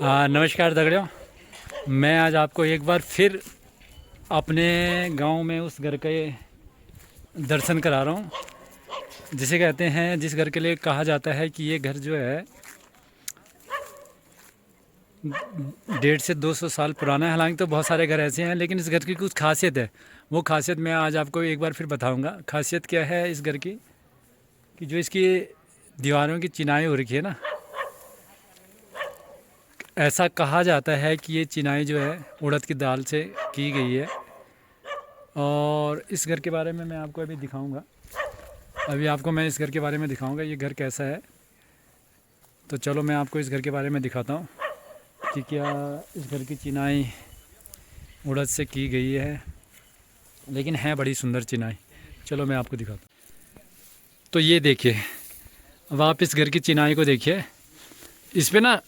नमस्कार दगड़ियों। मैं आज आपको एक बार फिर अपने गांव में उस घर के दर्शन करा रहा हूं, जिसे कहते हैं, जिस घर के लिए कहा जाता है कि ये घर जो है 150 से 200 साल पुराना है। हालांकि तो बहुत सारे घर ऐसे हैं, लेकिन इस घर की कुछ खासियत है। वो खासियत मैं आज आपको एक बार फिर बताऊंगा। खासियत क्या है इस घर की, कि जो इसकी दीवारों की चिनाई हो रखी है ना, ऐसा कहा जाता है कि ये चिनाई जो है उड़द की दाल से की गई है। और इस घर के बारे में मैं आपको अभी दिखाऊंगा। अभी आपको मैं इस घर के बारे में दिखाऊंगा ये घर कैसा है। तो चलो मैं आपको इस घर के बारे में दिखाता हूँ कि क्या इस घर की चिनाई उड़द से की गई है, लेकिन है बड़ी सुंदर चिनाई। चलो मैं आपको दिखाता हूँ। तो ये देखिए, अब आप इस घर की चिनाई को देखिए। इस पर ना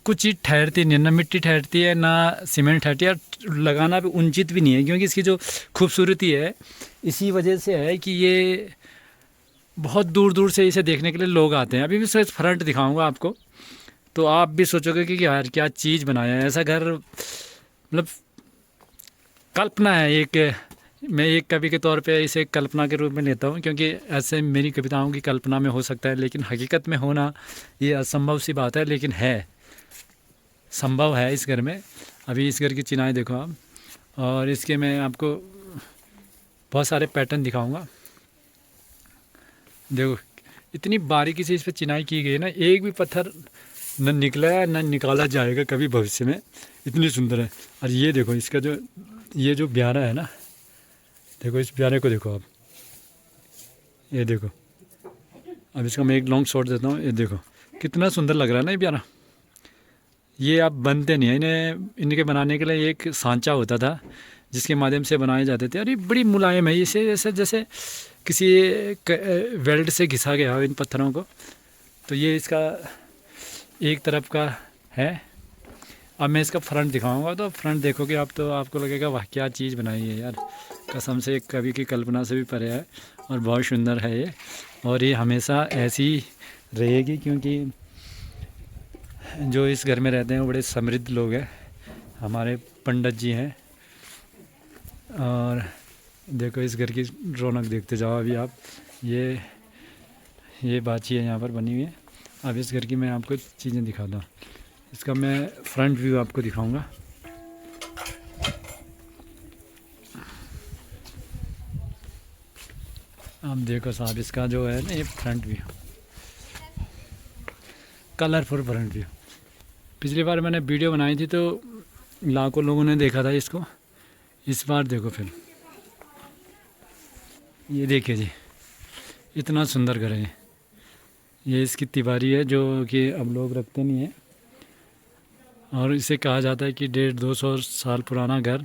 कुछ चीज़ ठहरती नहीं है, ना मिट्टी ठहरती है ना सीमेंट ठहरती है। और लगाना भी उचित भी नहीं है, क्योंकि इसकी जो खूबसूरती है इसी वजह से है कि ये बहुत दूर दूर से इसे देखने के लिए लोग आते हैं। अभी भी सिर्फ फ्रंट दिखाऊंगा आपको, तो आप भी सोचोगे कि यार क्या चीज़ बनाया है। ऐसा घर मतलब कल्पना है एक। मैं एक कवि के तौर पे इसे कल्पना के रूप में लेता हूँ, क्योंकि ऐसे मेरी कविताओं की कल्पना में हो सकता है, लेकिन हकीकत में होना ये असंभव सी बात है। लेकिन है, संभव है इस घर में। अभी इस घर की चिनाई देखो आप, और इसके मैं आपको बहुत सारे पैटर्न दिखाऊंगा। देखो इतनी बारीकी से इस पर चिनाई की गई है ना, एक भी पत्थर न निकला है न निकाला जाएगा कभी भविष्य में। इतनी सुंदर है। और ये देखो इसका जो ये जो ब्यारा है ना, देखो इस ब्यारे को देखो आप, ये देखो। अब इसका मैं एक लॉन्ग शॉट देता हूँ। ये देखो कितना सुंदर लग रहा है ना ये ब्यारा। ये आप बनते नहीं हैं, इन्हें इनके बनाने के लिए एक सांचा होता था जिसके माध्यम से बनाए जाते थे। और ये बड़ी मुलायम है, इसे जैसे जैसे किसी वेल्ड से घिसा गया हो इन पत्थरों को। तो ये इसका एक तरफ का है। अब मैं इसका फ्रंट दिखाऊंगा, तो फ्रंट देखोगे आप तो आपको लगेगा वाह क्या चीज़ बनाई है यार, कसम से एक कवि की कल्पना से भी परे है। और बहुत सुंदर है ये, और ये हमेशा ऐसी रहेगी, क्योंकि जो इस घर में रहते हैं वो बड़े समृद्ध लोग हैं, हमारे पंडित जी हैं। और देखो इस घर की रौनक देखते जाओ अभी आप। ये बाछी है यहाँ पर बनी हुई है। अब इस घर की मैं आपको चीज़ें दिखाता हूँ। इसका मैं फ्रंट व्यू आपको दिखाऊंगा। आप देखो साहब, इसका जो है ना ये front view, colourful front view. पिछली बार मैंने वीडियो बनाई थी तो लाखों लोगों ने देखा था इसको। इस बार देखो फिर, ये देखिए जी, इतना सुंदर घर है। ये इसकी तिवारी है जो कि अब लोग रखते नहीं हैं। और इसे कहा जाता है कि 150-200 साल पुराना घर।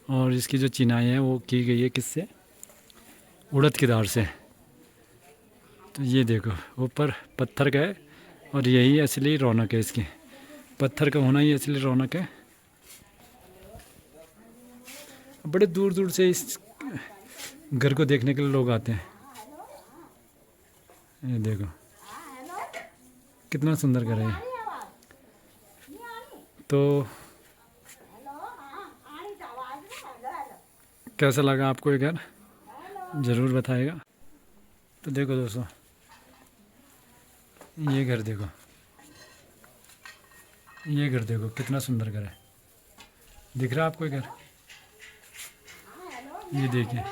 और इसकी जो चिनाई है वो की गई है किससे, उड़द की दाल से। तो ये देखो ऊपर पत्थर का है, और यही असली रौनक है इसकी। पत्थर का होना ही असली रौनक है। बड़े दूर दूर से इस घर को देखने के लिए लोग आते हैं। ये देखो कितना सुंदर घर है ये। तो कैसा लगा आपको ये घर, ज़रूर बताएगा। तो देखो दोस्तों, ये घर देखो, ये घर देखो कितना सुंदर घर है। दिख रहा है आपको ये घर? ये देखिए,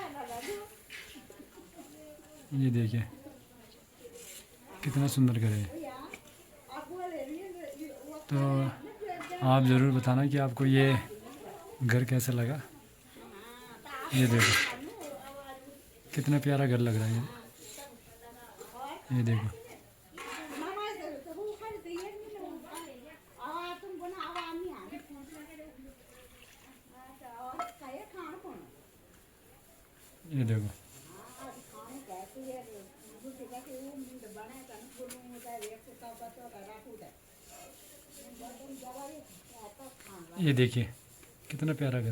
ये देखिए कितना सुंदर घर है। तो आप ज़रूर बताना कि आपको ये घर कैसा लगा। ये देखो कितना प्यारा घर लग रहा है ये देखो। ये देखो ये देखिए कितना प्यारा घर।